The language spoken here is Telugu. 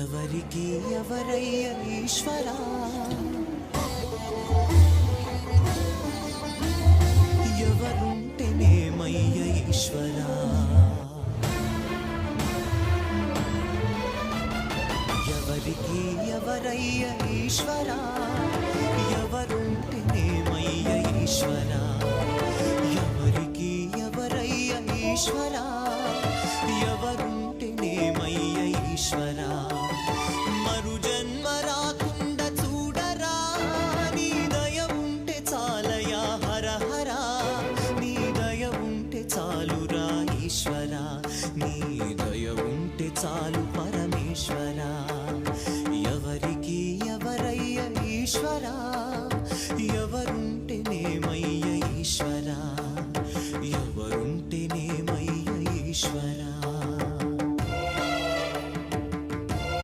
ఎవరికి ఎవరయ్య ఈశ్వరా, ఎవరుంటేనేమయ్య ఈశ్వరా, ఎవరికి ఎవరయ్య ఈశ్వరా, ఎవరుంటేనేమయ్య ఈశ్వరా, ఎవరికి ఎవరయ్య ఈశ్వరా, ఎవరుంటేనేమయ్య ఈశ్వరా, మరుజ